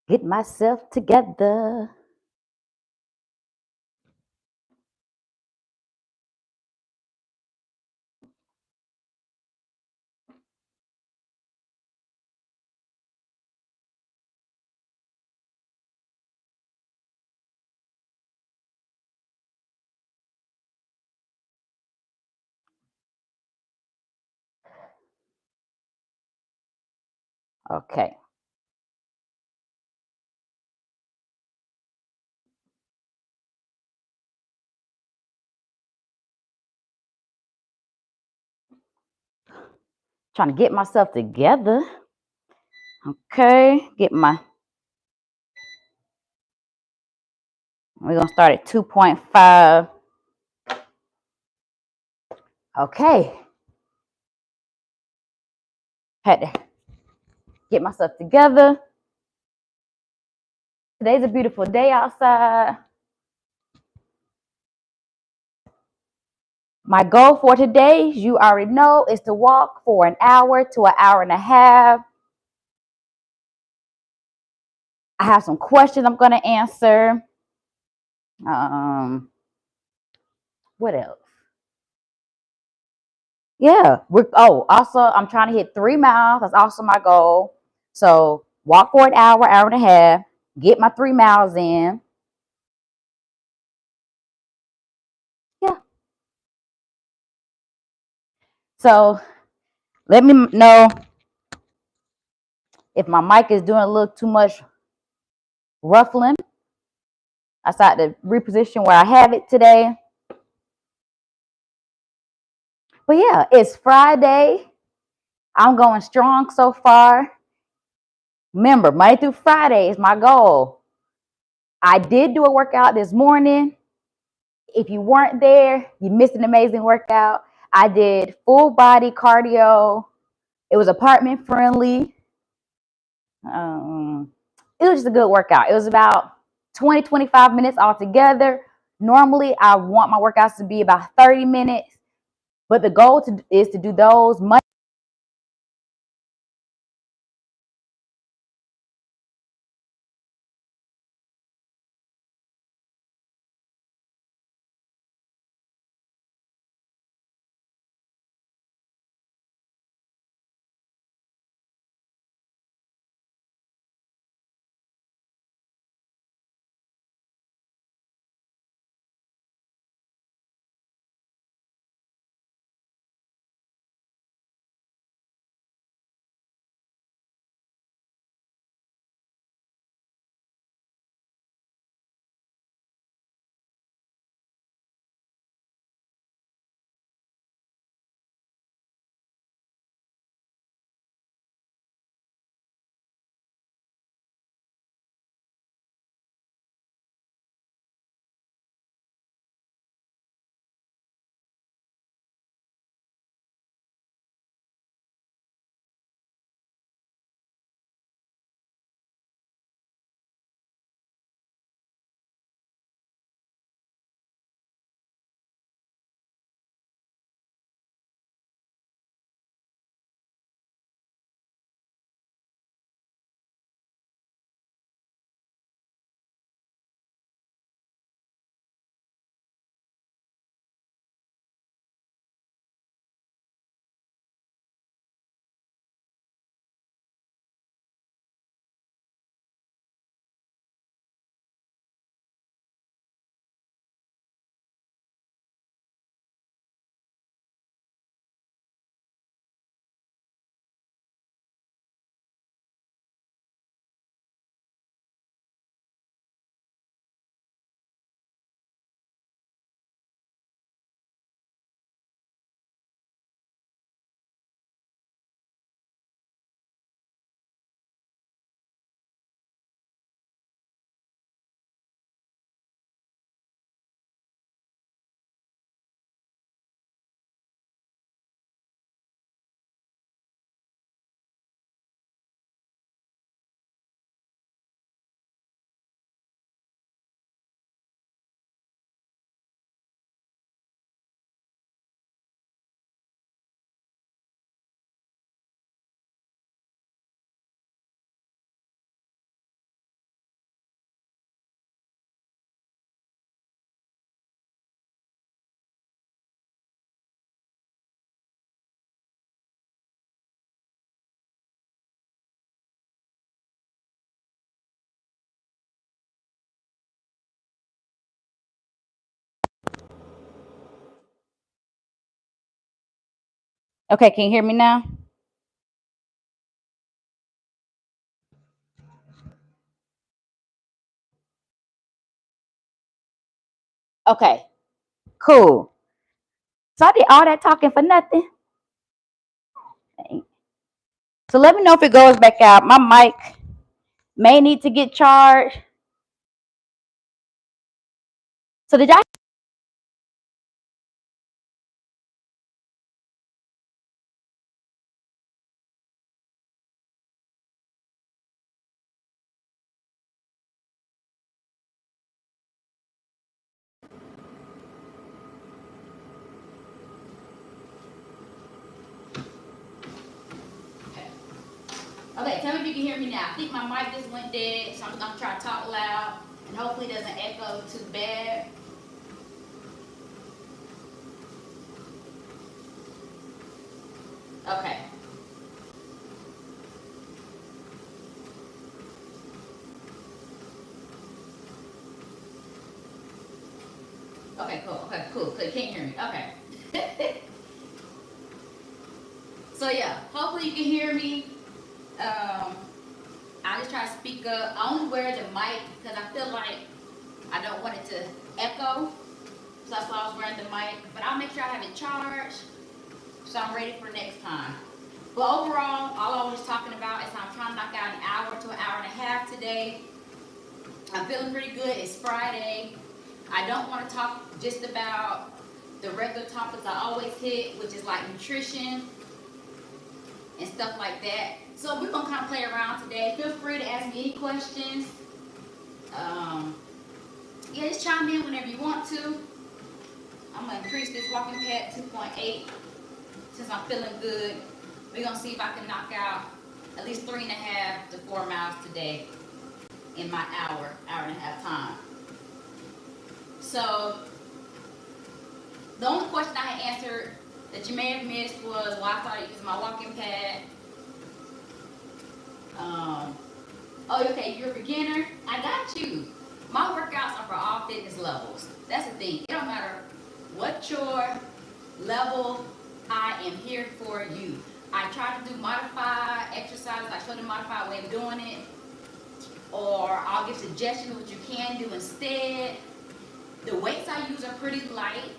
Get myself together. Okay. Trying to get myself together. Okay. We're going to start at 2.5. Okay. Had to get myself together. Today's a beautiful day outside. My goal for today, you already know, is to walk for an hour to an hour and a half. I have some questions I'm going to answer. What else? Yeah. Also, I'm trying to hit 3 miles. That's also my goal. So walk for an hour, hour and a half, get my 3 miles in. Yeah. So let me know if my mic is doing a little too much ruffling. I started to reposition where I have it today. But yeah, it's Friday. I'm going strong so far. Remember, Monday through Friday is my goal. I did do a workout this morning. If you weren't there, you missed an amazing workout. I did full body cardio. It was apartment friendly. It was just a good workout. It was about 20, 25 minutes altogether. Normally, I want my workouts to be about 30 minutes, but the goal is to do those Okay, can you hear me now? Okay, cool. So I did all that talking for nothing. So let me know if it goes back out. My mic may need to get charged. So did y'all? Okay, tell me if you can hear me now. I think my mic just went dead, so I'm gonna try to talk loud and hopefully it doesn't echo too bad. Okay. Okay, cool. Okay, cool. Cool. You can't hear me. Okay. So yeah, hopefully you can hear me. I just try to speak up. I only wear the mic because I feel like I don't want it to echo. So that's why I was wearing the mic. But I'll make sure I have it charged so I'm ready for next time. But overall, all I was talking about is how I'm trying to knock out an hour to an hour and a half today. I'm feeling pretty good. It's Friday. I don't want to talk just about the regular topics I always hit, which is like nutrition and stuff like that. So we're gonna kind of play around today. Feel free to ask me any questions. Yeah, just chime in whenever you want to. I'm gonna increase this walking pad 2.8 since I'm feeling good. We're gonna see if I can knock out at least 3.5 to 4 miles today in my hour and a half time. So the only question I had answered that you may have missed was why I started using my walking pad. Oh, okay, you're a beginner. I got you. My workouts are for all fitness levels. That's the thing. It don't matter what your level, I am here for you. I try to do modified exercises. I show the modified way of doing it. Or I'll give suggestions of what you can do instead. The weights I use are pretty light.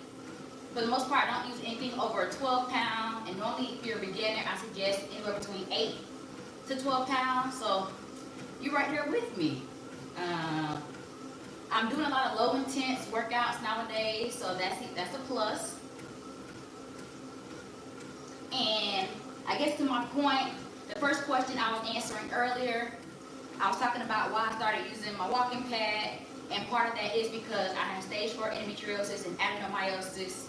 For the most part, I don't use anything over 12 pounds. And normally, if you're a beginner, I suggest anywhere between 8 to 12 pounds. So you're right there with me. I'm doing a lot of low intense workouts nowadays, so that's a plus. And I guess to my point, the first question I was answering earlier, I was talking about why I started using my walking pad, and part of that is because I have stage 4 endometriosis and adenomyosis.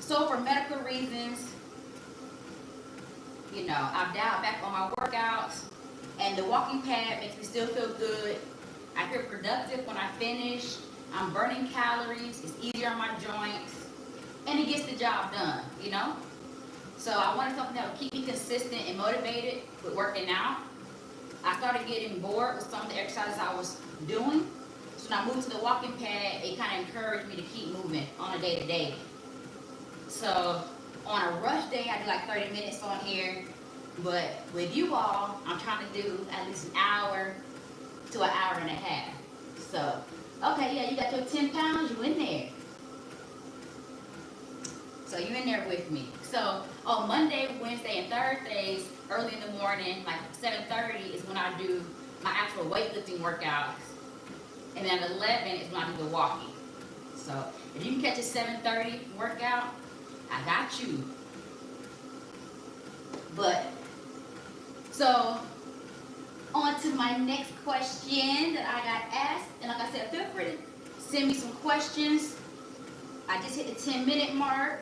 So for medical reasons, I've dialed back on my workouts, and the walking pad makes me still feel good. I feel productive when I finish. I'm burning calories. It's easier on my joints, and it gets the job done. So I wanted something that would keep me consistent and motivated with working out. I started getting bored with some of the exercises I was doing. So when I moved to the walking pad, it kind of encouraged me to keep moving on a day-to-day. So on a rush day, I do like 30 minutes on here. But with you all, I'm trying to do at least an hour to an hour and a half. So, okay, yeah, you got your 10 pounds, you in there. So you in there with me. So on Monday, Wednesday, and Thursdays, early in the morning, like 7:30 is when I do my actual weightlifting workouts. And then at 11 is when I do the walking. So if you can catch a 7:30 workout, I got you. But, so on to my next question that I got asked. And like I said, feel free to send me some questions. I just hit the 10-minute mark.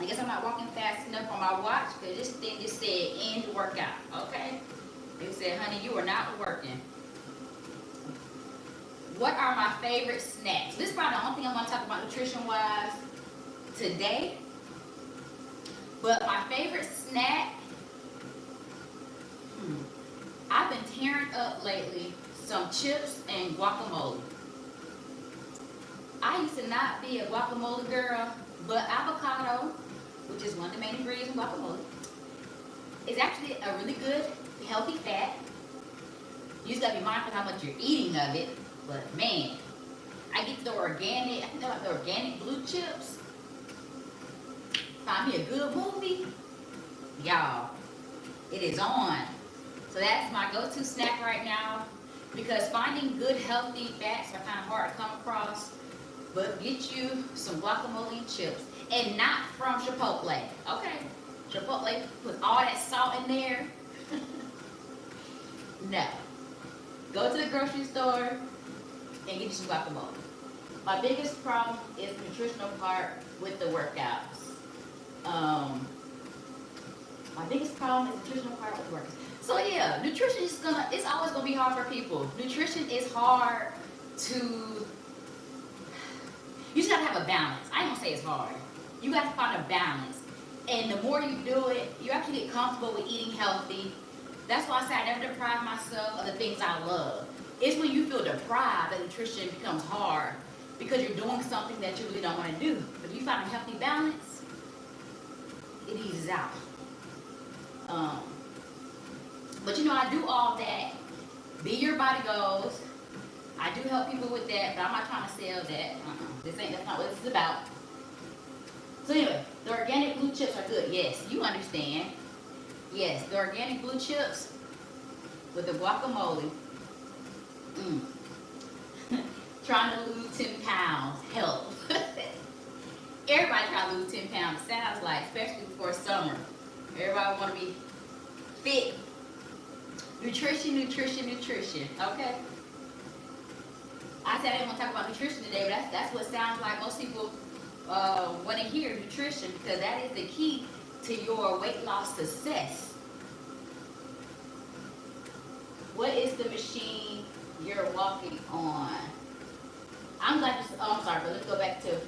I guess I'm not walking fast enough on my watch because this thing just said end workout. Okay. It said, honey, you are not working. What are my favorite snacks? This is probably the only thing I'm going to talk about nutrition-wise today. But my favorite snack, I've been tearing up lately some chips and guacamole. I used to not be a guacamole girl, but avocado which is one of the main ingredients in guacamole, is actually a really good, healthy fat. You just gotta be mindful how much you're eating of it. But man, I get the organic, I think they're like the organic blue chips. Find me a good movie, y'all. It is on. So that's my go-to snack right now, because finding good healthy fats are kind of hard to come across. But get you some guacamole and chips, and not from Chipotle. Okay, Chipotle put all that salt in there. No. Go to the grocery store and get you some guacamole. My biggest problem is the nutritional part with the workouts. My biggest problem is the nutritional part with the workouts. So yeah, nutrition is it's always gonna be hard for people. Nutrition is hard to, you just gotta have a balance. I ain't gonna say it's hard. You gotta find a balance. And the more you do it, you actually get comfortable with eating healthy. That's why I say I never deprive myself of the things I love. It's when you feel deprived that nutrition becomes hard, because you're doing something that you really don't want to do. But if you find a healthy balance, it eases out. But you know, I do all that. Be Your Body Goals. I do help people with that, but I'm not trying to sell that. That's not what this is about. So anyway, the organic blue chips are good. Yes, you understand. Yes, the organic blue chips with the guacamole. Trying to lose 10 pounds. Help. Everybody trying to lose 10 pounds. It sounds like, especially before summer. Everybody want to be fit. Nutrition, nutrition, nutrition. Okay? I said I didn't want to talk about nutrition today, but that's what sounds like most people want to hear, nutrition, because that is the key to your weight loss success. What is the machine you're walking on? I'm glad you, I'm sorry, but let's go back to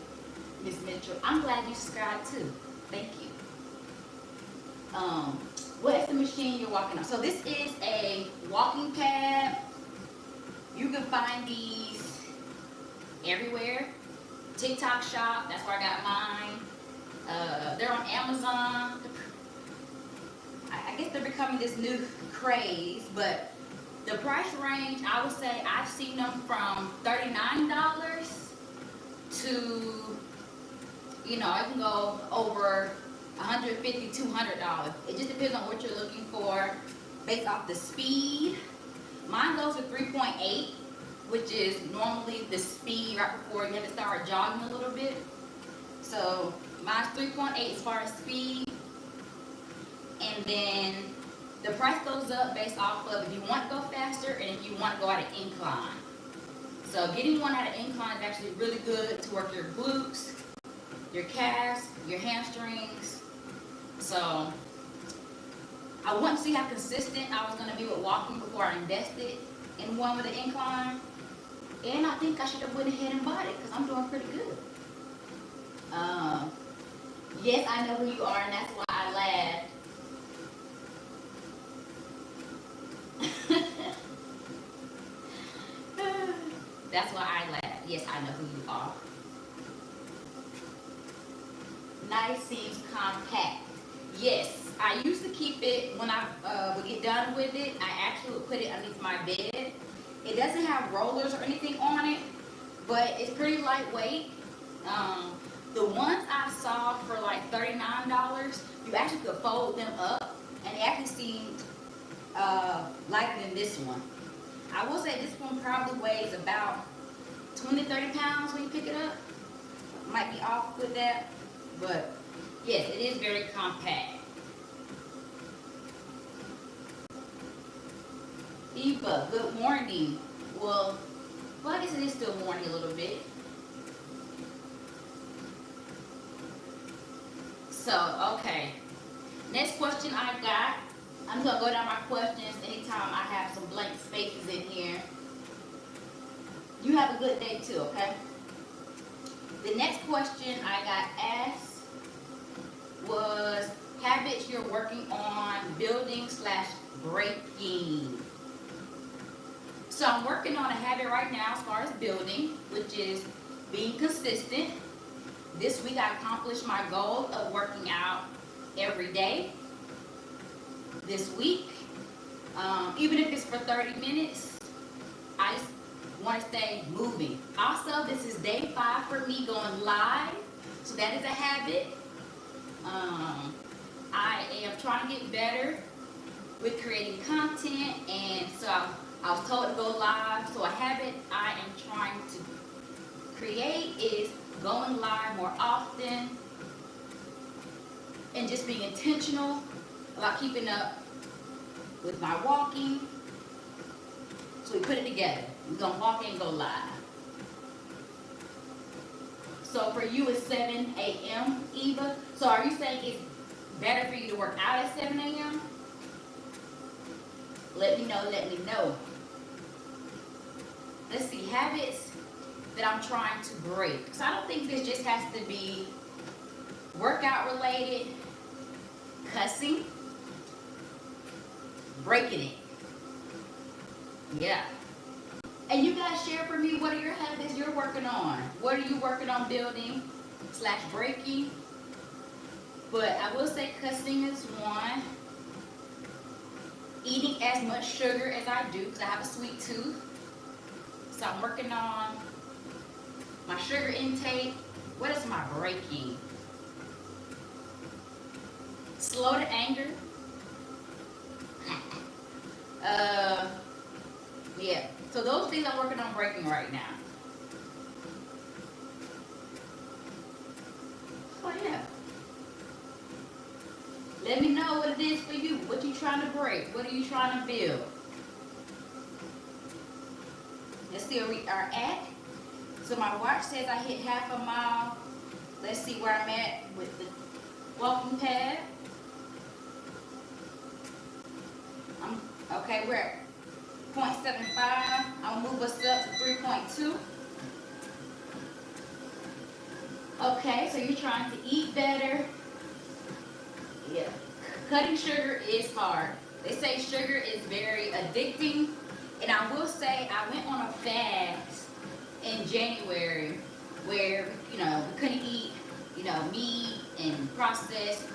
Miss Mitchell. I'm glad you subscribed too. Thank you. What is the machine you're walking on? So this is a walking pad. You can find these everywhere. TikTok shop, that's where I got mine. They're on Amazon. I guess they're becoming this new craze, but the price range, I would say I've seen them from $39 to, you know, it can go over $150, $200. It just depends on what you're looking for based off the speed. Mine goes to 3.8, which is normally the speed right before you have to start jogging a little bit. So mine's 3.8 as far as speed. And then the price goes up based off of if you want to go faster and if you want to go at an incline. So getting one at an incline is actually really good to work your glutes, your calves, your hamstrings. So I wanted to see how consistent I was going to be with walking before I invested in one with an incline. And I think I should have went ahead and bought it because I'm doing pretty good. Yes, I know who you are, and that's why I laughed. That's why I laugh. Yes, I know who you are. Nice seems compact. Yes, I used to keep it when I would get done with it. I actually would put it underneath my bed. It doesn't have rollers or anything on it, but it's pretty lightweight. The ones I saw for like $39, you actually could fold them up, and they actually seemed lighter than this one. I will say this one probably weighs about 20-30 pounds when you pick it up. Might be off with that, but yes, it is very compact. Eva, good morning. Well, I guess it is still morning a little bit. So, okay. Next question I got. I'm going to go down my questions anytime I have some blank spaces in here. You have a good day too, okay? The next question I got asked was habits you're working on building / breaking. So I'm working on a habit right now as far as building, which is being consistent. This week I accomplished my goal of working out every day this week. Even if it's for 30 minutes, I just want to stay moving. Also, this is day 5 for me going live. So that is a habit. I am trying to get better with creating content, and so I was told to go live. So a habit I am trying to create is going live more often and just being intentional about keeping up with my walking. So we put it together. We're gonna walk and go live. So for you it's 7 a.m. Eva. So are you saying it's better for you to work out at 7 a.m.? Let me know, let me know. Let's see, habits that I'm trying to break. So I don't think this just has to be workout related, cussing, breaking it. Yeah. And you guys share for me, what are your habits you're working on? What are you working on building / breaking? But I will say cussing is one. Eating as much sugar as I do, because I have a sweet tooth. So I'm working on my sugar intake. What is my breaking? Slow to anger. Yeah. So those things I'm working on breaking right now. Oh yeah. Let me know what it is for you. What you trying to break? What are you trying to build? Let's see where we are at. So my watch says I hit half a mile. Let's see where I'm at with the walking pad. Okay, we're at 0.75. I'll move us up to 3.2. Okay, so you're trying to eat better. Yeah. Cutting sugar is hard. They say sugar is very addicting. And I will say I went on a fast in January where, we couldn't eat, meat and processed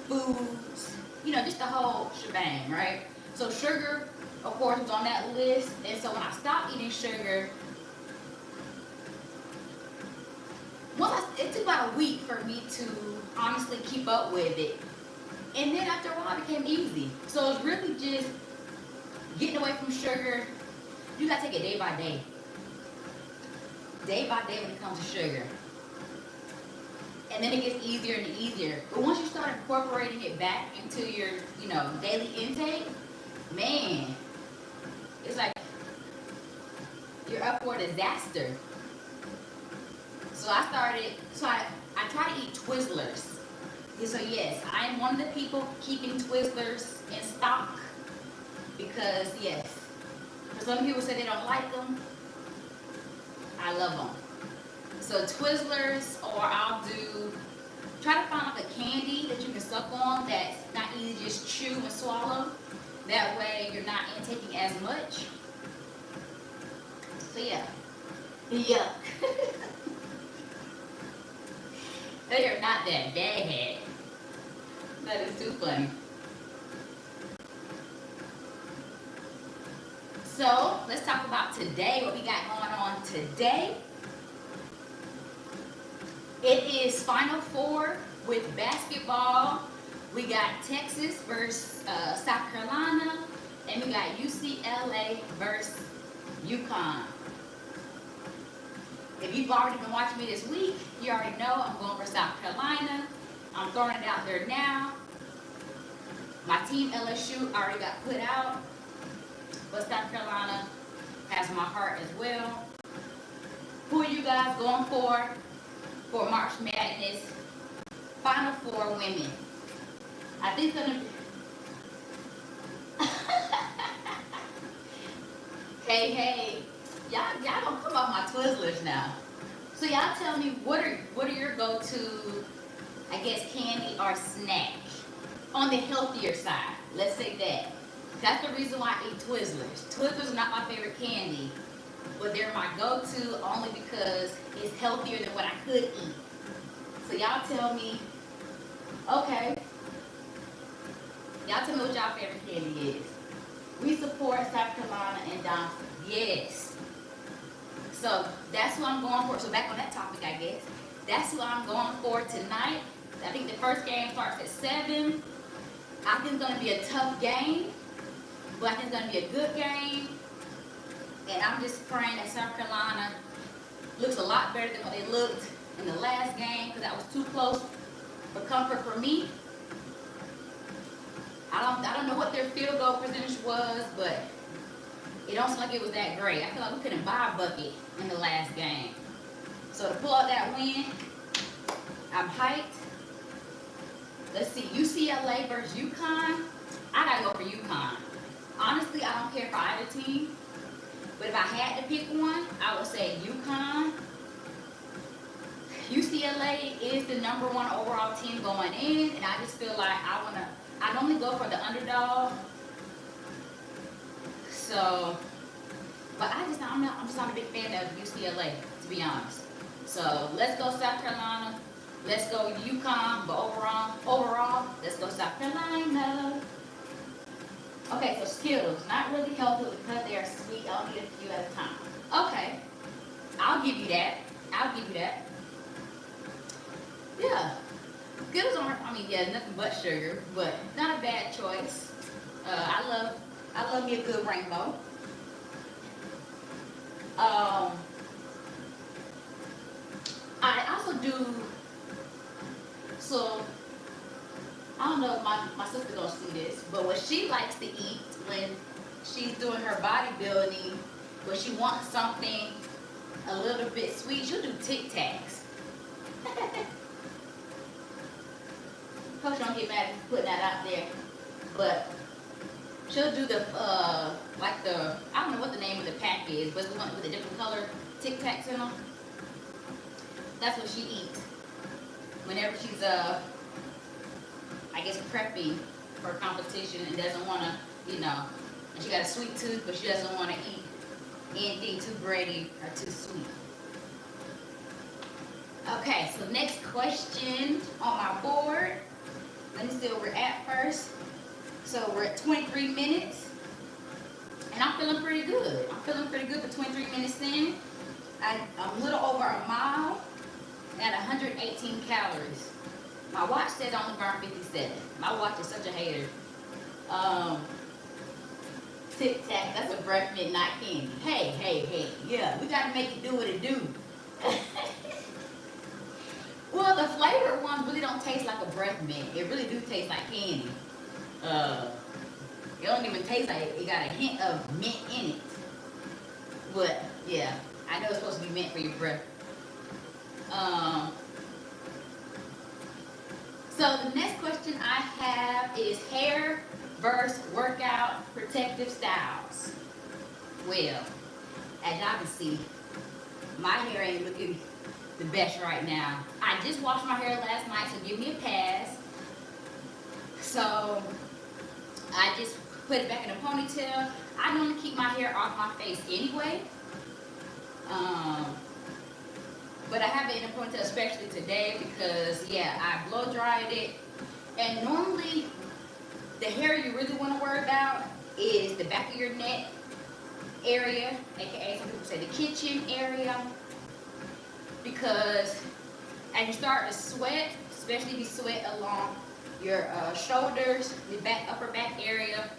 foods, just the whole shebang, right? So sugar, of course, was on that list. And so when I stopped eating sugar, it took about a week for me to honestly keep up with it. And then after a while, it became easy. So it's really just getting away from sugar. You gotta take it day by day. Day by day when it comes to sugar. And then it gets easier and easier. But once you start incorporating it back into your, daily intake, man, it's like you're up for a disaster. So I try to eat Twizzlers. So yes, I am one of the people keeping Twizzlers in stock because yes, for some people say they don't like them, I love them. So Twizzlers, or I'll try to find like a candy that you can suck on that's not easy to just chew and swallow. That way you're not intaking as much. So yeah, yuck. They are not that bad. That is too funny. So let's talk about today, what we got going on today. It is Final Four with basketball. We got Texas versus South Carolina, and we got UCLA versus UConn. If you've already been watching me this week, you already know I'm going for South Carolina. I'm throwing it out there now. My team LSU already got put out, but South Carolina has my heart as well. Who are you guys going for March Madness Final Four women? I think it's gonna be hey, y'all don't come off my Twizzlers now. So y'all tell me what are your go-to, I guess, candy or snack on the healthier side? Let's say that. That's the reason why I eat Twizzlers. Twizzlers are not my favorite candy, but they're my go-to only because it's healthier than what I could eat. So y'all tell me, okay, y'all tell me what y'all favorite candy is. We support South Carolina and Donaldson. Yes. So that's who I'm going for. So back on that topic, I guess. That's who I'm going for tonight. I think the first game starts at 7. I think it's going to be a tough game, but I think it's going to be a good game. And I'm just praying that South Carolina looks a lot better than what they looked in the last game, because that was too close for comfort for me. I don't know what their field goal percentage was, but it don't seem like it was that great. I feel like we couldn't buy a bucket in the last game. So to pull out that win, I'm hyped. Let's see, UCLA versus UConn. I gotta go for UConn. Honestly, I don't care for either team, but if I had to pick one, I would say UConn. UCLA is the #1 overall team going in, and I just feel like I normally go for the underdog. So, but I'm just not a big fan of UCLA, to be honest. So let's go South Carolina. Let's go UConn, but overall, let's go South Carolina. Okay, so Skittles, not really healthy because they are sweet. I'll need a few at a time. Okay, I'll give you that. Yeah, Skittles aren't, nothing but sugar, but not a bad choice. I love me a good rainbow. I also do, so I don't know if my sister gonna see this, but what she likes to eat when she's doing her bodybuilding, when she wants something a little bit sweet, she'll do Tic Tacs. Coach don't get mad at putting that out there, but she'll do the I don't know what the name of the pack is, but it's the one with the different color Tic Tacs in them. That's what she eats whenever she's I guess prepping for competition and doesn't want to, and she got a sweet tooth, but she doesn't want to eat anything too bready or too sweet. Okay, so next question on my board. Let me see where we're at first. So we're at 23 minutes, and I'm feeling pretty good. For 23 minutes in. I'm a little over a mile at 118 calories. My watch says I only burned 57. My watch is such a hater. Tic Tac, that's a breath mint, not candy. Hey. Yeah, we gotta make it do what it do. Well, the flavored ones really don't taste like a breath mint. It really do taste like candy. It don't even taste like it got a hint of mint in it. But yeah, I know it's supposed to be meant for your breath. So the next question I have is hair versus workout protective styles. Well, as y'all can see, my hair ain't looking the best right now. I just washed my hair last night, so give me a pass. So I just put it back in a ponytail. I normally keep my hair off my face anyway. But I have it in a ponytail, especially today, because I blow dried it. And normally, the hair you really want to worry about is the back of your neck area, aka some people say the kitchen area, because as you start to sweat, especially if you sweat along your shoulders, the upper back area,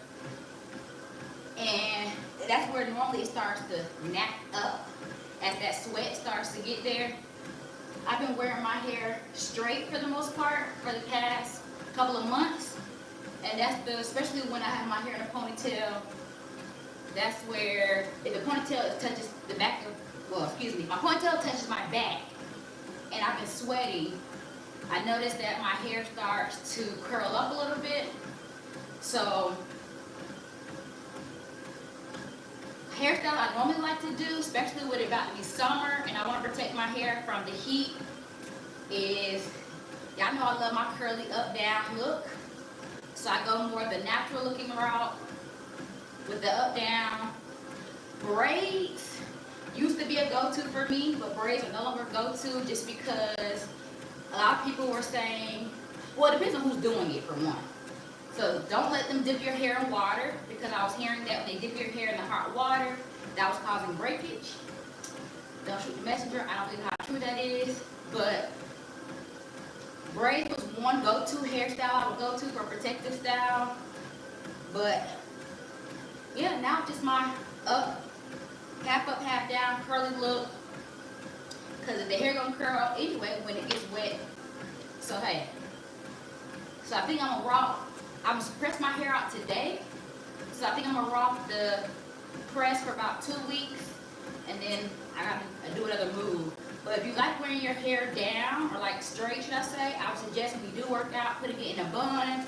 and that's where normally it starts to nap up as that sweat starts to get there. I've been wearing my hair straight for the most part for the past couple of months, and especially when I have my hair in a ponytail, that's where if the ponytail touches the back of, my ponytail touches my back and I've been sweating, I noticed that my hair starts to curl up a little bit. So hairstyle I normally like to do, especially with it about to be summer and I want to protect my hair from the heat, is, y'all know I love my curly up down look. So I go more the natural looking route with the up down. Braids used to be a go-to for me, but braids are no longer go-to just because A lot of people were saying, well, it depends on who's doing it for one. So don't let them dip your hair in water, because I was hearing that when they dip your hair in the hot water, that was causing breakage. Don't shoot the messenger. I don't know how true that is, but braids was one go-to hairstyle I would go to for a protective style. But yeah, now just my up, half down, curly look. Because the hair gonna curl anyway when it gets wet. So hey, so I think I'm gonna press my hair out today. So I think I'm gonna rock the press for about 2 weeks, and then I gotta do another move. But if you like wearing your hair down, or like straight, should I say, I would suggest when you do work out, putting it in a bun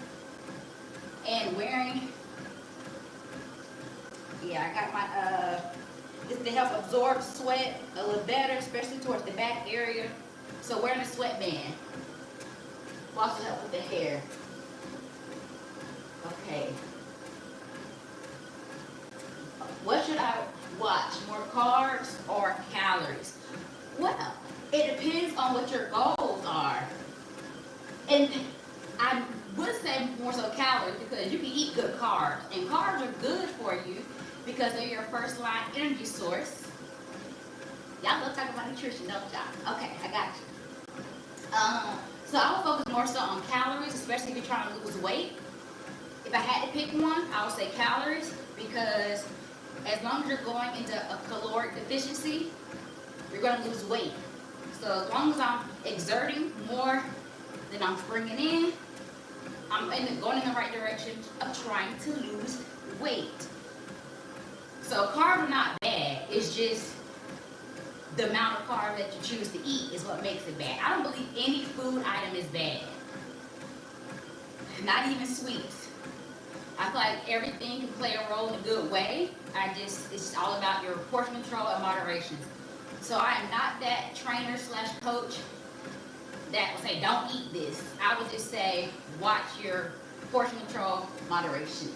and wearing. Yeah, I got my this to help absorb sweat a little better, especially towards the back area. So wearing a sweatband will also help with the hair. Okay. What should I watch? More carbs or calories? Well, it depends on what your goals are. And I would say more so calories, because you can eat good carbs. And carbs are good for you because they're your first line energy source. Y'all love talking about nutrition, don't y'all? Okay, I got you. So I would focus more so on calories, especially if you're trying to lose weight. If I had to pick one, I would say calories, because as long as you're going into a caloric deficiency, you're going to lose weight. So as long as I'm exerting more than I'm bringing in, I'm going in the right direction of trying to lose weight. So carbs are not bad. It's just the amount of carbs that you choose to eat is what makes it bad. I don't believe any food item is bad. Not even sweets. I feel like everything can play a role in a good way. It's just all about your portion control and moderation. So I am not that trainer / coach that will say, don't eat this. I would just say, watch your portion control, moderation.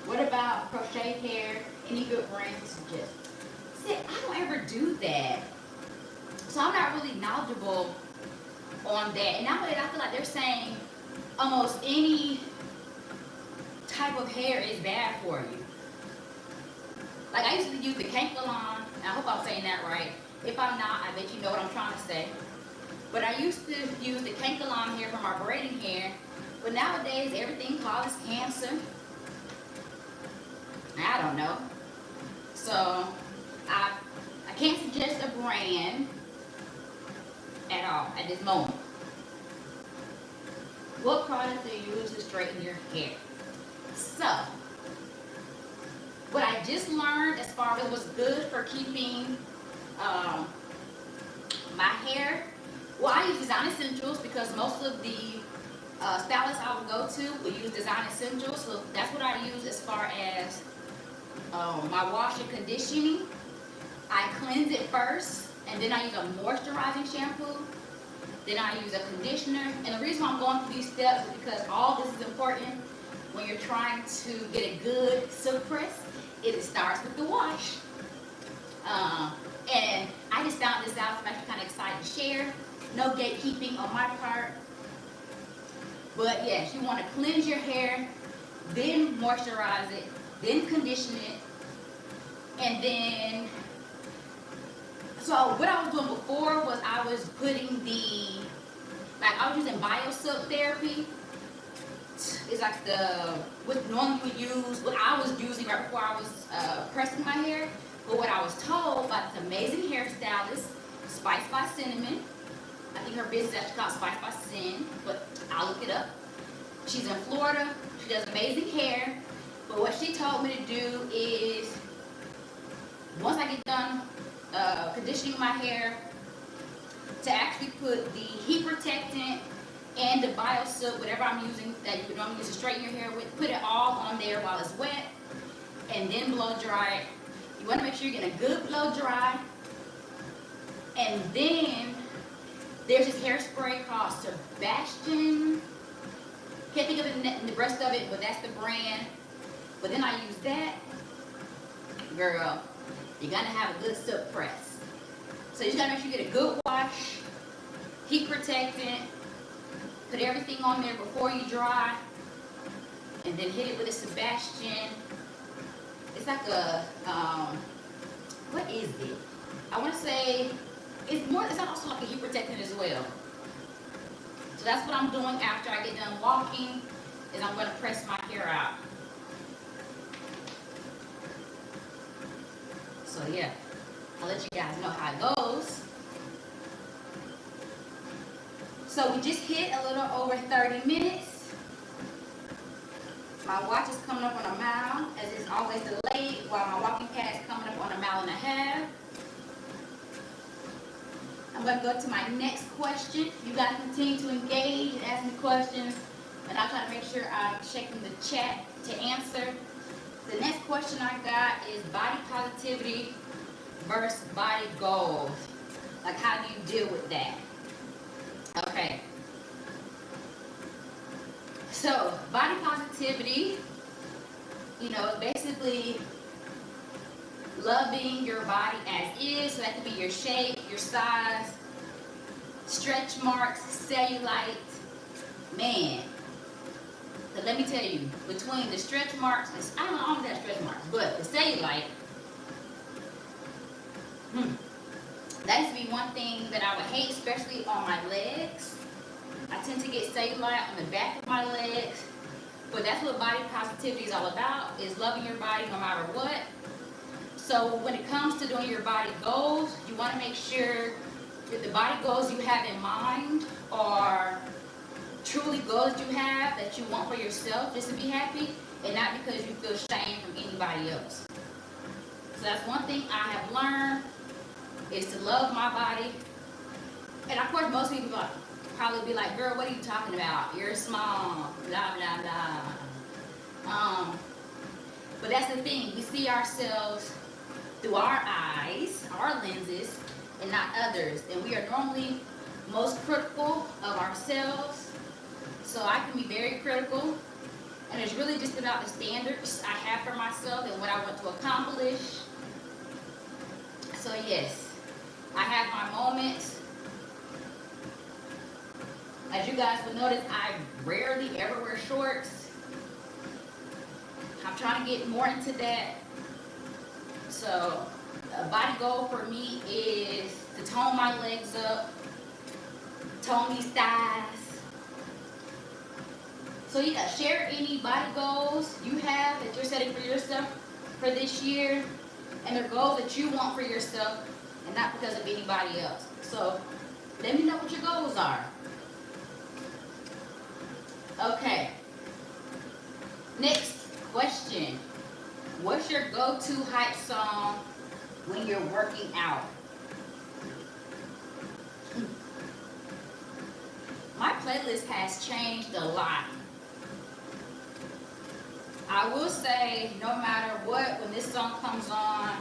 What about crochet hair? Any good brands to suggest? See, I don't ever do that. So I'm not really knowledgeable on that. And nowadays I feel like they're saying almost any type of hair is bad for you. Like I used to use the Kanekalon, and I hope I'm saying that right. If I'm not, I bet you know what I'm trying to say. But I used to use the Kanekalon hair for my braiding hair. But nowadays everything causes cancer. I don't know. So I can't suggest a brand at all at this moment. What product do you use to straighten your hair? So, what I just learned as far as what's good for keeping my hair, well, I use Design Essentials because most of the stylists I would go to will use Design Essentials. So that's what I use as far as my wash and conditioning. I cleanse it first, and then I use a moisturizing shampoo. Then I use a conditioner. And the reason why I'm going through these steps is because all this is important when you're trying to get a good silk press. It starts with the wash. And I just found this out, so I'm actually kind of excited to share. No gatekeeping on my part. But yes, you want to cleanse your hair, then moisturize it, then condition it, and then, so what I was doing before was I was putting I was using BioSilk Therapy. It's like what normally we use, what I was using right before I was pressing my hair. But what I was told by this amazing hairstylist, Spice by Cinnamon, I think her business is actually called Spice by Sin, but I'll look it up. She's in Florida. She does amazing hair. But what she told me to do is, once I get done conditioning my hair, to actually put the heat protectant and the BioSilk, whatever I'm using that you would normally use to straighten your hair with, put it all on there while it's wet, and then blow dry it. You want to make sure you're getting a good blow dry. And then there's this hairspray called Sebastian. Can't think of the rest of it, but that's the brand. But then I use that. Girl, you're gonna have a good silk press. So you just gotta make sure you get a good wash, heat protectant, put everything on there before you dry, and then hit it with a Sebastian. It's like a, what is it? I wanna say, it's also like a heat protectant as well. So that's what I'm doing after I get done walking, is I'm gonna press my hair out. So yeah, I'll let you guys know how it goes. So we just hit a little over 30 minutes. My watch is coming up on a mile, as it's always delayed, while my walking pad is coming up on a mile and a half. I'm going to go to my next question. You guys continue to engage and ask me questions, and I'll try to make sure I'm checking the chat to answer. The next question I got is body positivity versus body goals. Like, how do you deal with that? Okay. So, body positivity, you know, basically loving your body as is. So that could be your shape, your size, stretch marks, cellulite. Man, so let me tell you, between the stretch marks, I don't have stretch marks, but the cellulite, that used to be one thing that I would hate, especially on my legs. I tend to get cellulite on the back of my legs, but that's what body positivity is all about, is loving your body no matter what. So when it comes to doing your body goals, you want to make sure that the body goals you have in mind are truly goals you have that you want for yourself just to be happy, and not because you feel shame from anybody else. So that's one thing I have learned, is to love my body. And of course, most people probably be like, girl, what are you talking about? You're small, blah, blah, blah. But that's the thing. We see ourselves through our eyes, our lenses, and not others. And we are normally most critical of ourselves. So I can be very critical. And it's really just about the standards I have for myself and what I want to accomplish. So yes, I have my moments. As you guys will notice, I rarely ever wear shorts. I'm trying to get more into that. So a body goal for me is to tone my legs up, tone these thighs. So yeah, share any body goals you have that you're setting for yourself for this year, and they're goals that you want for yourself and not because of anybody else. So let me know what your goals are. Okay. Next question. What's your go-to hype song when you're working out? My playlist has changed a lot. I will say, no matter what, when this song comes on,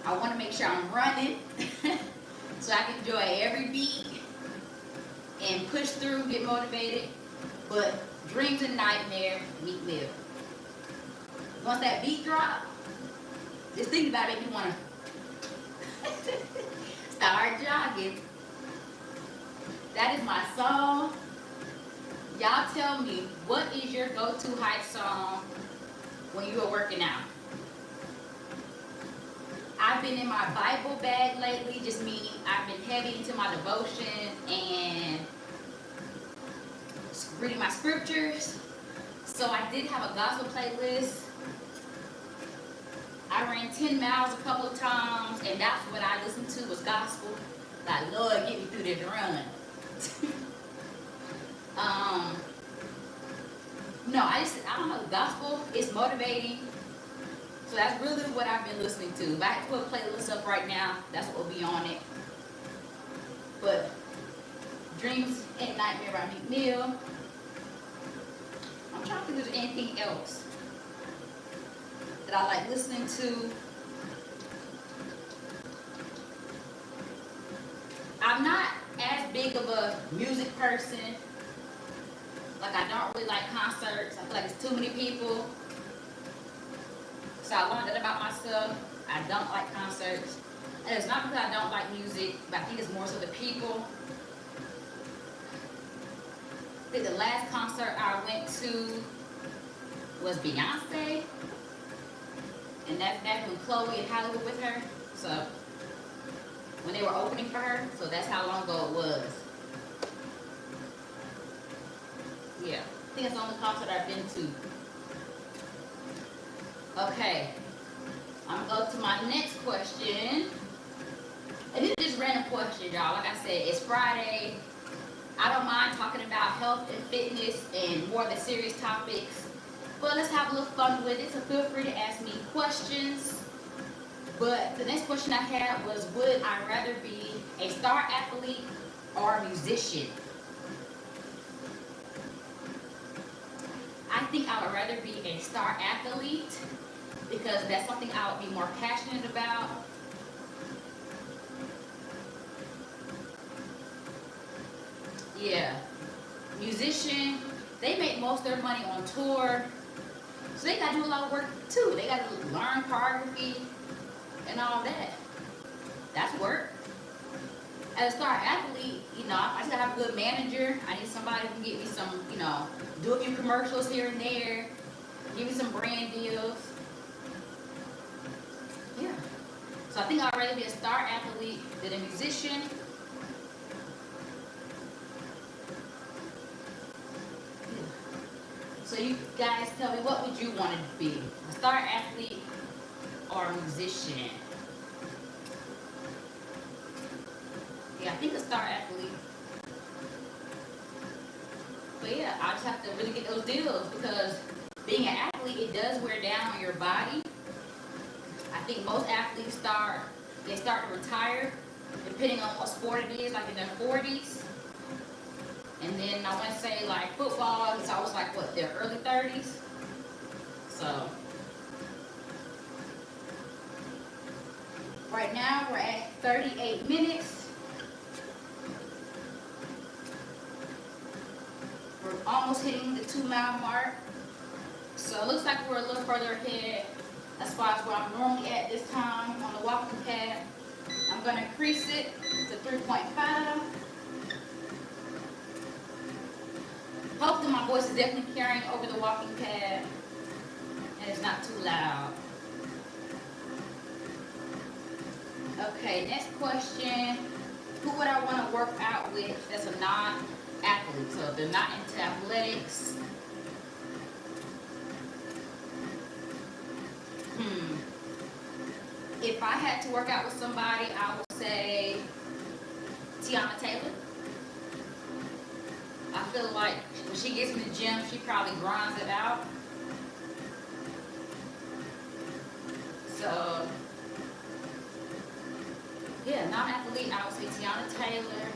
I want to make sure I'm running so I can enjoy every beat and push through, get motivated. But Dreams and Nightmare, Meek Mill. Once that beat drop, just think about it if you want to start jogging. That is my song. Y'all tell me, what is your go-to hype song when you are working out? I've been in my Bible bag lately, just meaning I've been heavy into my devotion and reading my scriptures. So I did have a gospel playlist. I ran 10 miles a couple of times, and that's what I listened to was gospel. Like, Lord, get me through this run. No, I don't know, gospel is motivating. So that's really what I've been listening to. If I had to put a playlist up right now, that's what will be on it. But Dreams and Nightmare by Meek Mill. I'm trying to think if there's anything else that I like listening to. I'm not as big of a music person. Like, I don't really like concerts. I feel like it's too many people. So I learned that about myself. I don't like concerts. And it's not because I don't like music, but I think it's more so the people. I think the last concert I went to was Beyonce. And that's when Chloe and Halle were with her. So when they were opening for her. So that's how long ago it was. Yeah. I think it's the only concert I've been to. Okay. I'm up to my next question. And this is just random question, y'all. Like I said, it's Friday. I don't mind talking about health and fitness and more of the serious topics. But let's have a little fun with it. So feel free to ask me questions. But the next question I had was, would I rather be a star athlete or a musician? I think I would rather be a star athlete because that's something I would be more passionate about. Yeah. Musician, they make most of their money on tour. So they gotta do a lot of work too. They gotta learn choreography and all that. That's work. As a star athlete, you know, I just gotta have a good manager. I need somebody who can get me some, you know, do a few commercials here and there, give me some brand deals. Yeah. So I think I'd rather be a star athlete than a musician. So you guys tell me, what would you want to be? A star athlete or a musician? Yeah, I think a star athlete. But yeah, I just have to really get those deals because being an athlete, it does wear down on your body. I think most athletes start to retire depending on what sport it is, like in their 40s. And then I want to say like football, it's always like what, their early 30s. So right now we're at 38 minutes. We're almost hitting the 2-mile mark. So it looks like we're a little further ahead as far as where I'm normally at this time on the walking path. I'm going to increase it to 3.5. Hopefully my voice is definitely carrying over the walking pad and it's not too loud. Okay, next question. Who would I want to work out with that's a non-athlete? So if they're not into athletics. If I had to work out with somebody, I would say Tiana Taylor. I feel like when she gets in the gym, she probably grinds it out. So, yeah, non-athlete, I would say Tiana Taylor.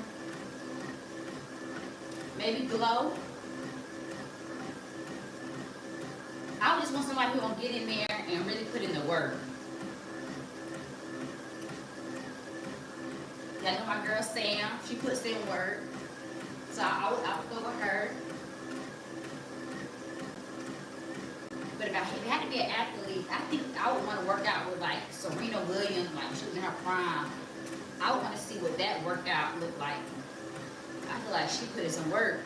Maybe Glow. I would just want somebody who gonna get in there and really put in the work. Yeah, I know my girl Sam, she puts in work. So I would go with her. But if I had to be an athlete, I think I would want to work out with like Serena Williams, like she was in her prime. I would want to see what that workout looked like. I feel like she put in some work.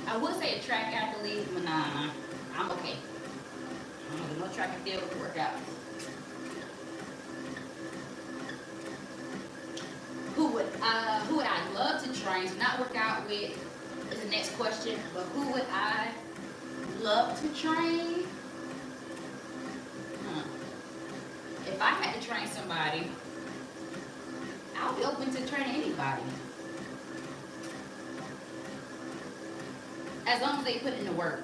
I would say a track athlete, but nah, I'm okay. I'm gonna do no track and field workout. Who would I love to train? So not work out with is the next question. But who would I love to train? If I had to train somebody, I would be open to training anybody. As long as they put in the work.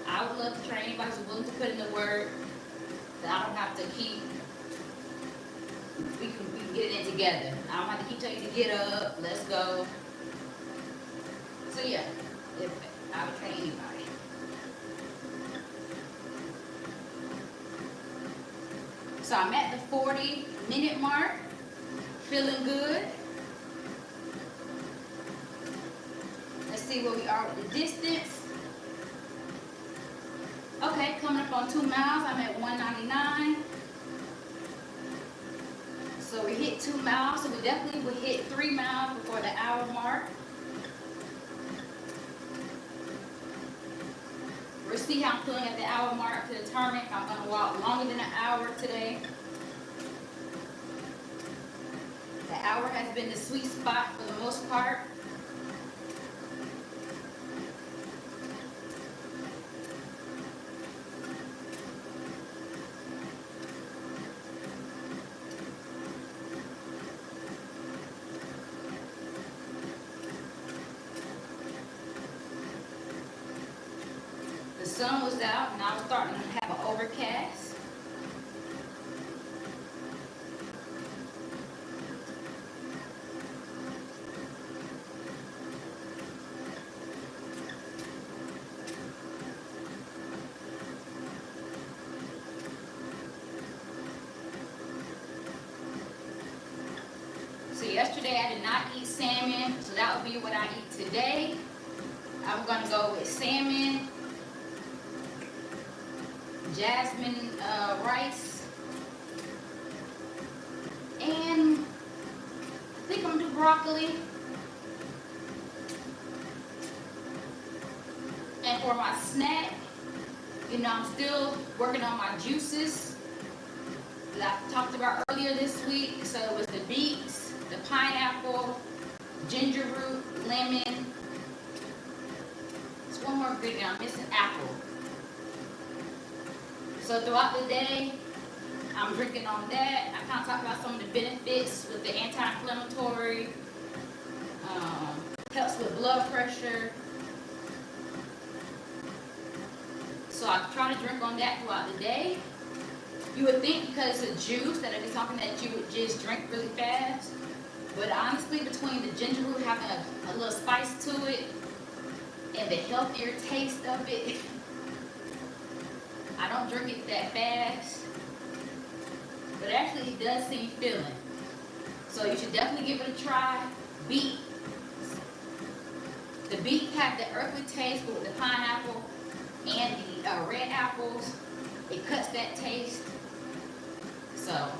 I would love to train anybody who's willing to put in the work. That I don't have to keep. We can get it in together. I don't have to keep telling you to get up. Let's go. So yeah, if I would train anybody. So I'm at the 40-minute mark. Feeling good. Let's see where we are with the distance. Okay, coming up on 2 miles, I'm at 199. So we hit 2 miles, so we definitely will hit 3 miles before the hour mark. We'll see how I'm feeling at the hour mark to determine if I'm going to walk longer than an hour today. The hour has been the sweet spot for the most part. The sun was out, and I was starting to have an overcast. So yesterday I did not eat salmon, so that will be what I eat today. I'm going to go with salmon, jasmine rice, and I think I'm going to do broccoli. And for my snack, you know, I'm still working on my juices that I talked about earlier this week. So it was the beets, the pineapple, ginger root, lemon. There's one more ingredient, I'm missing apple. So throughout the day, I'm drinking on that. I kind of talked about some of the benefits with the anti-inflammatory, helps with blood pressure. So I try to drink on that throughout the day. You would think because it's a juice that it is something that you would just drink really fast. But honestly, between the ginger root having a little spice to it and the healthier taste of it, I don't drink it that fast. But actually, it does seem filling. So you should definitely give it a try. Beet. The beet have the earthly taste, but with the pineapple and the red apples, it cuts that taste. So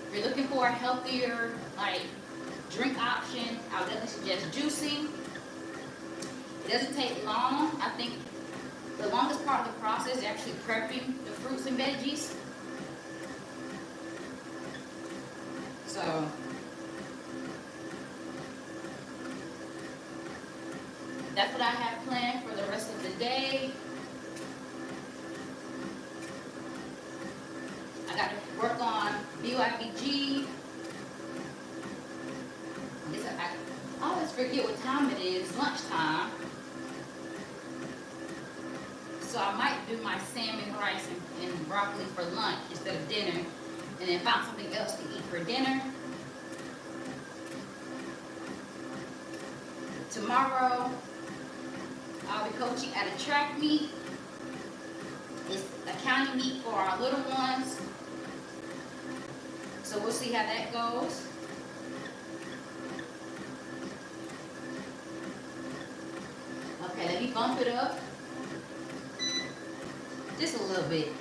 if you're looking for a healthier drink option, I would definitely suggest juicing. It doesn't take long. I think the longest part of the process is actually prepping the fruits and veggies. So that's what I have planned for the rest of the day. I got to work on BYBG. I always forget what time it is, lunchtime. So I might do my salmon, rice, and broccoli for lunch instead of dinner, and then find something else to eat for dinner. Tomorrow, I'll be coaching at a track meet. It's a county meet for our little ones. So we'll see how that goes. Okay, let me bump it up. Just a little bit.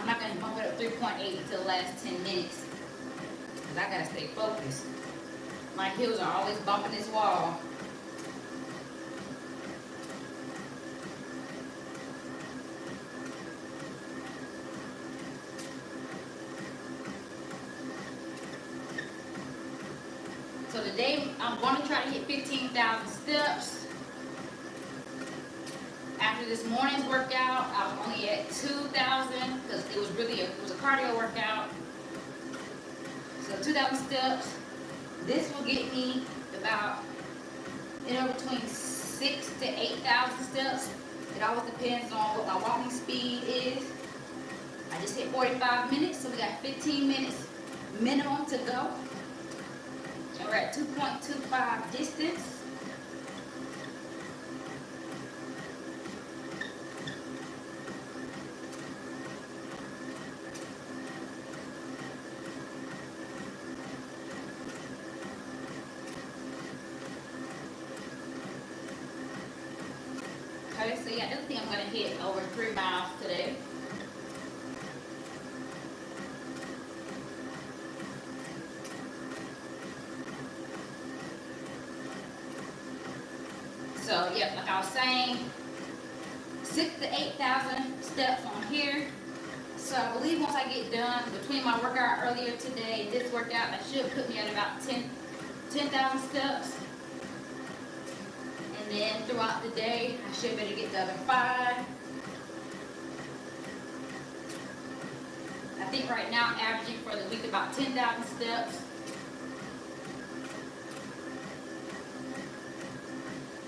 I'm not going to bump it up 3.8 until the last 10 minutes. Because I got to stay focused. My heels are always bumping this wall. So today I'm going to try to hit 15,000 steps. After this morning's workout, I was only at 2,000 because it was a cardio workout. So 2,000 steps. This will get me about between 6,000 to 8,000 steps. It always depends on what my walking speed is. I just hit 45 minutes, so we got 15 minutes minimum to go. And we're at 2.25 distance. Okay, so yeah, the other thing I'm gonna hit over 3 miles today. So yeah, like I was saying, 6,000 to 8,000 steps on here. So I believe once I get done between my workout earlier today and this workout, that should put me at about 10,000 steps. And then throughout the day, I should be able to get the other 5. I think right now I'm averaging for the week about 10,000 steps.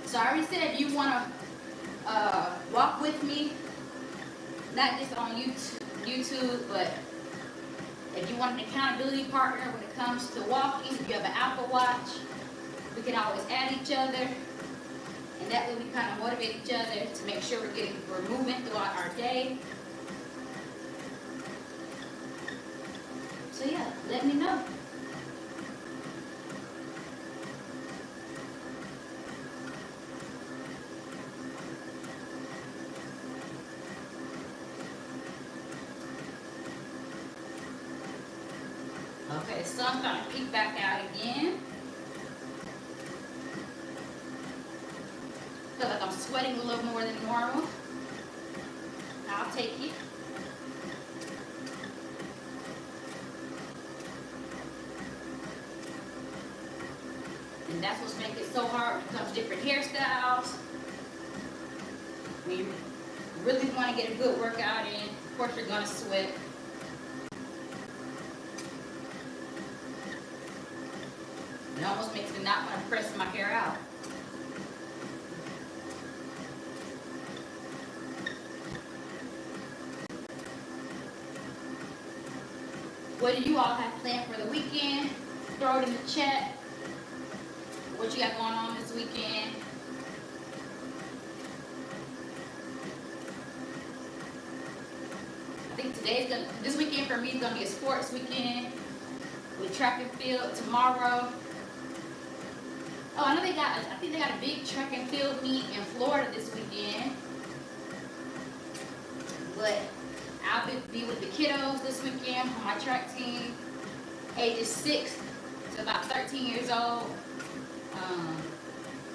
So I already said if you want to walk with me, not just on YouTube, but if you want an accountability partner when it comes to walking, if you have an Apple Watch, we can always add each other. And that way we kind of motivate each other to make sure we're moving throughout our day. So yeah, let me know. Okay, the sun's starting to peek back out again. Feel like I'm sweating a little more than normal. I'll take it. And that's what's making it so hard when it comes to different hairstyles. When you really want to get a good workout in, of course you're going to sweat. It almost makes me not want to press my hair out. What do you all have planned for the weekend? Throw it in the chat. What you got going on this weekend? I think this weekend for me is gonna be a sports weekend with track and field tomorrow. Oh, I know I think they got a big track and field meet in Florida this weekend. But I'll be with the kiddos this weekend on my track team, ages 6 to about 13 years old.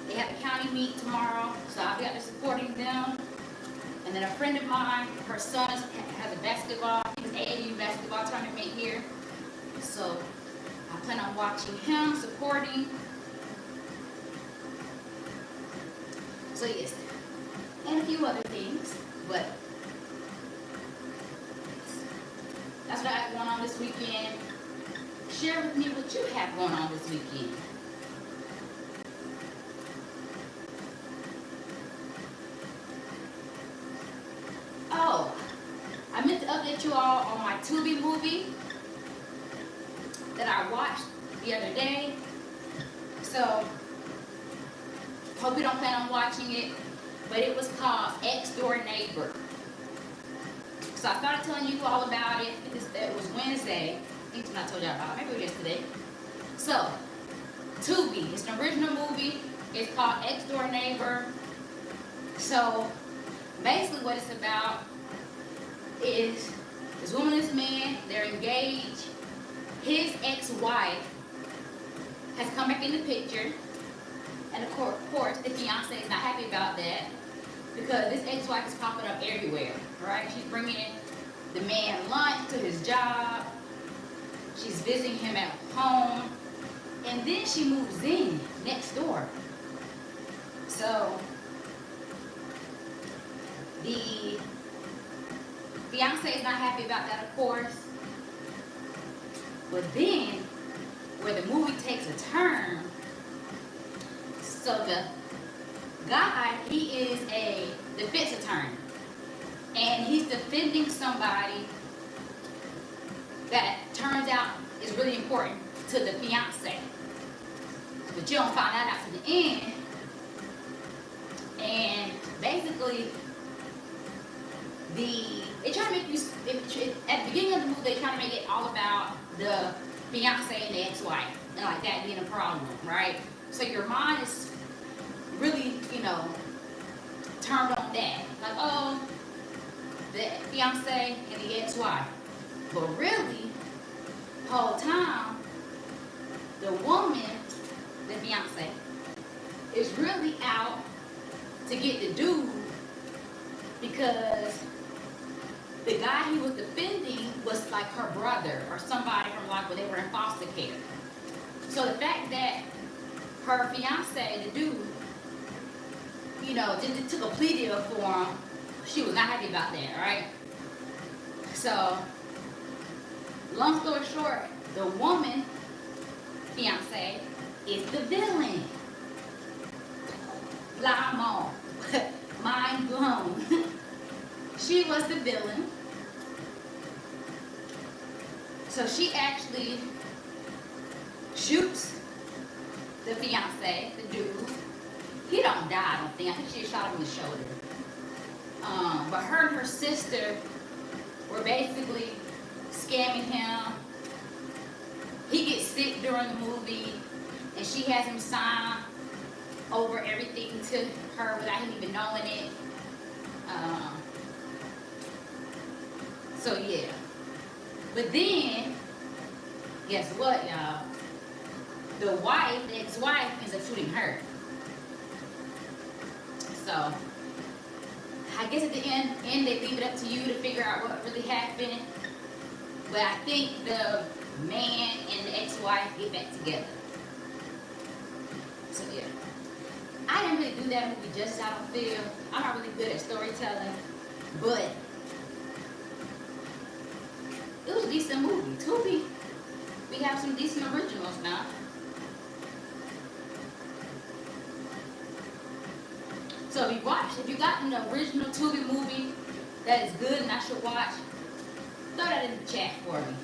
They have a county meet tomorrow, so I'll be out there supporting them. And then a friend of mine, her son has a basketball, his AAU basketball tournament here. So I plan on watching him, supporting. So yes, and a few other things, but that's what I got going on this weekend. Share with me what you have going on this weekend. Oh, I meant to update you all on my Tubi movie that I watched the other day. So, hope you don't plan on watching it, but it was called Ex Door Neighbor. So I started telling you all about it. It was Wednesday. I think it's when I told y'all about it. Maybe it was yesterday. So, Tubi. It's an original movie. It's called Ex Door Neighbor. So, basically what it's about is this woman and this man, they're engaged. His ex-wife has come back in the picture. And of course, the fiance is not happy about that because this ex-wife is popping up everywhere, right? She's bringing the man lunch to his job. She's visiting him at home. And then she moves in next door. So the fiance is not happy about that, of course. But then, where the movie takes a turn, so the guy, he is a defense attorney. And he's defending somebody that turns out is really important to the fiance. But you don't find that out to the end. And basically, they try to make you, at the beginning of the movie, they try to make it all about the fiance and the ex-wife, and like that being a problem, right? So your mind is really, turned on that. Like, oh, the fiance and the ex-wife. But really, the whole time, the woman, the fiance, is really out to get the dude because the guy he was defending was like her brother or somebody from like when they were in foster care. So the fact that her fiance, the dude, you know, just took a plea deal for him, she was not happy about that, right? So, long story short, the woman, fiance, is the villain. Blah, mind blown. She was the villain. So she actually shoots the fiance, the dude. He don't die, I don't think. I think she shot him in the shoulder. But her and her sister were basically scamming him. He gets sick during the movie, and she has him sign over everything to her without him even knowing it. So yeah. But then, guess what, y'all? The wife, the ex-wife, ends up shooting her. So, I guess at the end they leave it up to you to figure out what really happened. But I think the man and the ex-wife get back together. So yeah. I didn't really do that movie justice, I don't feel. I'm not really good at storytelling. But it was a decent movie. Tubi, we have some decent originals now. So if you got an original Tubi movie that is good and I should watch, throw that in the chat for me.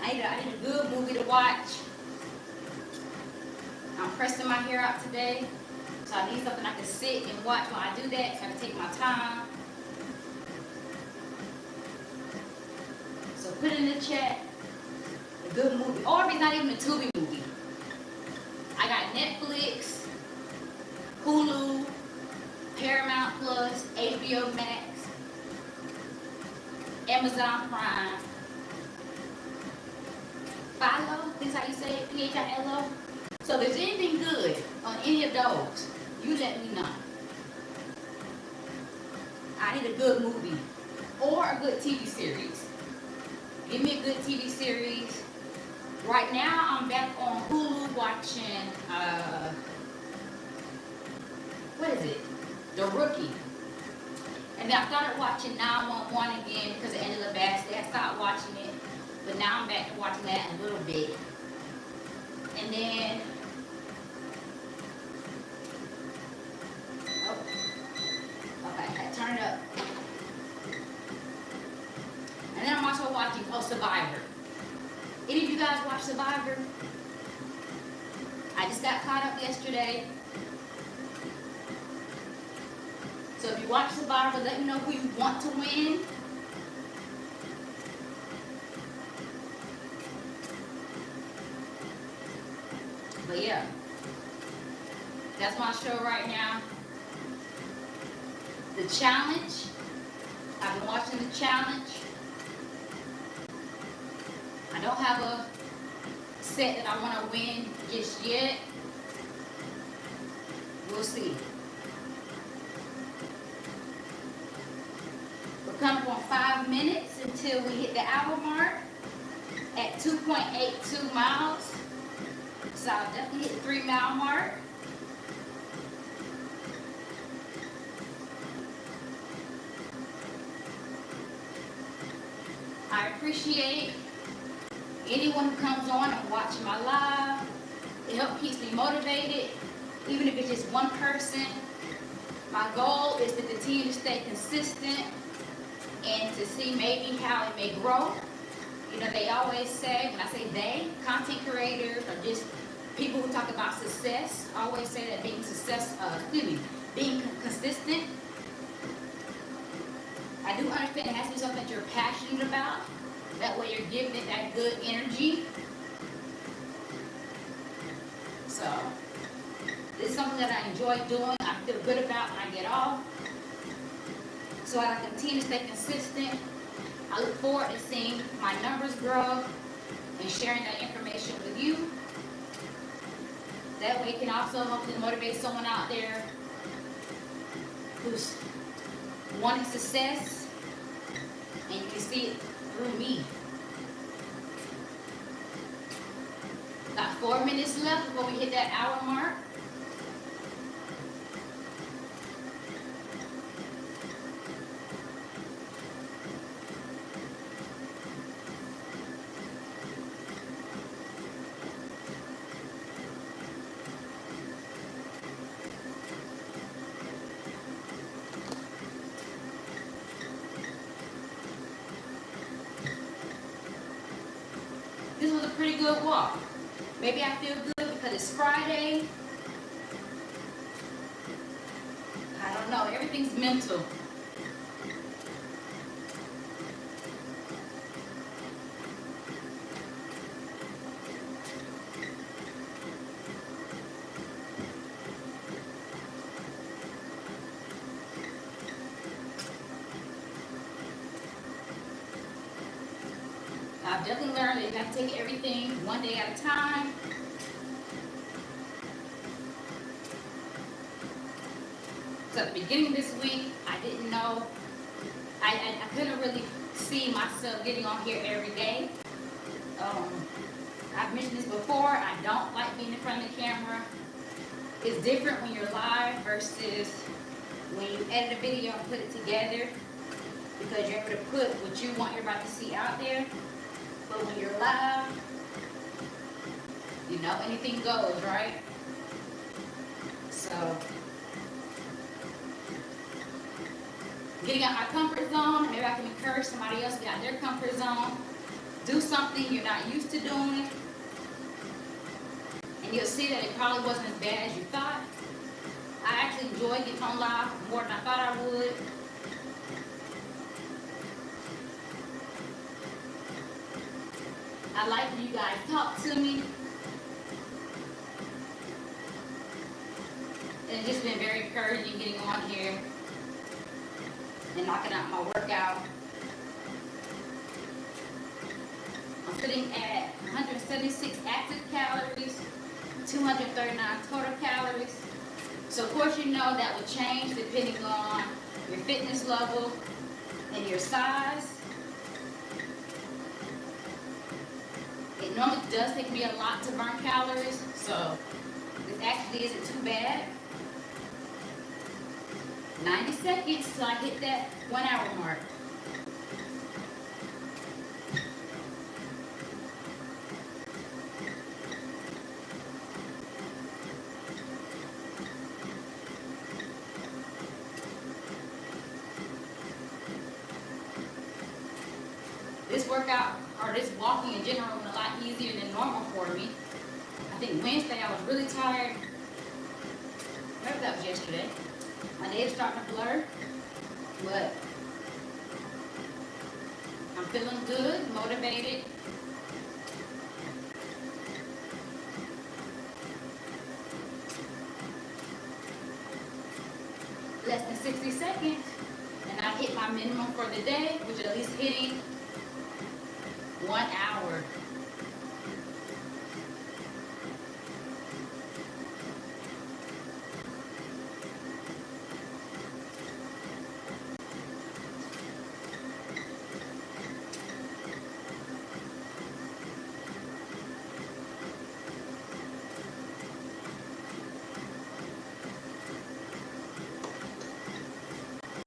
I need a good movie to watch. I'm pressing my hair out today, so I need something I can sit and watch while I do that, so I can take my time. So put it in the chat, a good movie, or if it's not even a Tubi movie. I got Netflix, Hulu, Paramount Plus, HBO Max, Amazon Prime, Philo, this is how you say it, Philo. So if there's anything good on any of those, you let me know. I need a good movie or a good TV series. Give me a good TV series. Right now, I'm back on Hulu watching, what is it? The Rookie. And then I started watching 911 again because of Angela Bassett. I stopped watching it, but now I'm back to watching that a little bit. And then, okay, turn it up. And then I'm also watching Survivor. Any of you guys watch Survivor? I just got caught up yesterday. So if you watch Survivor, let me know who you want to win. But yeah, that's my show right now. The Challenge. I've been watching The Challenge. I don't have a set that I want to win just yet. We'll see. We're coming on 5 minutes until we hit the hour mark at 2.82 miles. So I'll definitely hit the 3 mile mark. I appreciate anyone who comes on and watches my live. It helps keep me motivated, even if it's just one person. My goal is to continue to stay consistent and to see maybe how it may grow. You know, they always say, when I say they, content creators or just people who talk about success, always say that being being consistent. I do understand it has to be something that you're passionate about. That way you're giving it that good energy. So, this something that I enjoy doing. I feel good about when I get off. So I continue to stay consistent. I look forward to seeing my numbers grow and sharing that information with you. That way it can also hopefully motivate someone out there who's wanting success, and you can see it through me. Got 4 minutes left before we hit that hour mark. This was a pretty good walk. Maybe I feel good because it's Friday. I don't know. Everything's mental. I've definitely learned that you have to take everything one day at a time. So at the beginning of this week, I didn't know, I couldn't really see myself getting on here every day. I've mentioned this before, I don't like being in front of the camera. It's different when you're live versus when you edit a video and put it together, because you're able to put what you want everybody to see out there. But when you're live, you know, anything goes, right? So, getting out my comfort zone, maybe I can encourage somebody else to get out their comfort zone. Do something you're not used to doing, and you'll see that it probably wasn't as bad as you thought. I actually enjoy getting on live more than I thought I would. I like when you guys talk to me. And it's just been very encouraging getting on here and knocking out my workout. I'm sitting at 176 active calories, 239 total calories. So of course you know that will change depending on your fitness level and your size. It normally does take me a lot to burn calories, so this actually isn't too bad. 90 seconds till I hit that 1 hour mark. This workout, or this walking in general, was a lot easier than normal for me. I think Wednesday I was really tired. Maybe that was yesterday. My day is starting to blur, but I'm feeling good, motivated. Less than 60 seconds, and I hit my minimum for the day, which is at least hitting 1 hour.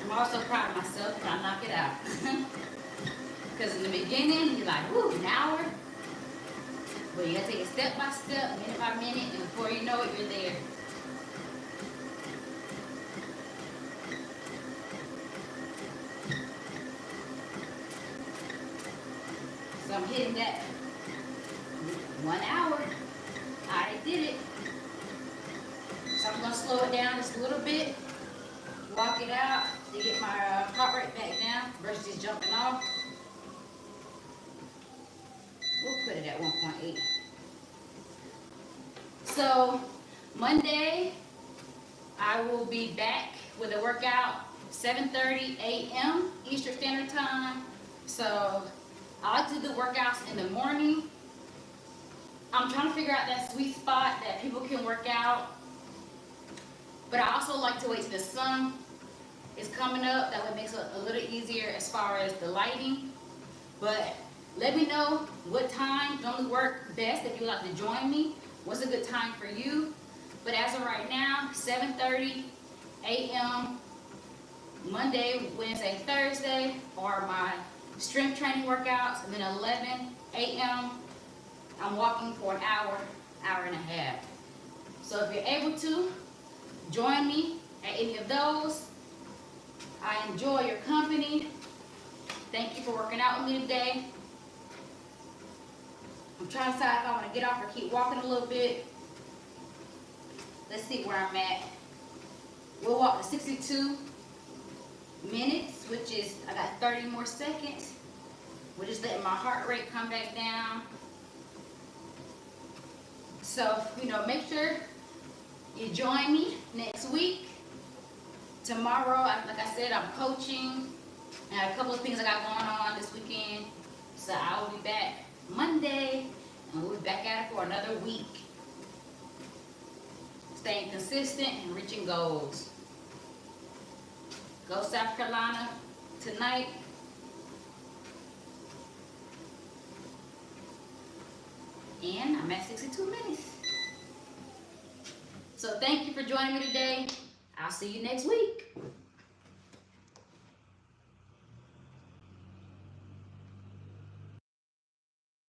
I'm also proud of myself when I knock it out. Because in the beginning, you're like, whoo, an hour. But you gotta take it step by step, minute by minute, and before you know it, you're there. So I'm hitting that 1 hour. I did it. So I'm gonna slow it down just a little bit, walk it out to get my heart rate back down versus just jumping off. We'll put it at 1.8. So Monday, I will be back with a workout 7:30 a.m. Eastern Standard Time. So I like to do workouts in the morning. I'm trying to figure out that sweet spot that people can work out, but I also like to wait till the sun is coming up. That way it makes it a little easier as far as the lighting. But let me know what time normally work best if you'd like to join me. What's a good time for you? But as of right now, 7:30 a.m. Monday, Wednesday, Thursday are my strength training workouts, and then 11 a.m. I'm walking for an hour, hour and a half. So if you're able to join me at any of those, I enjoy your company. Thank you for working out with me today. I'm trying to decide if I want to get off or keep walking a little bit. Let's see where I'm at. We'll walk to 62 minutes, which is, I got 30 more seconds. We're just letting my heart rate come back down. So, make sure you join me next week. Tomorrow, like I said, I'm coaching. And a couple of things I got going on this weekend. So I will be back Monday, and we'll be back at it for another week. Staying consistent and reaching goals. Go South Carolina tonight. And I'm at 62 minutes. So thank you for joining me today. I'll see you next week.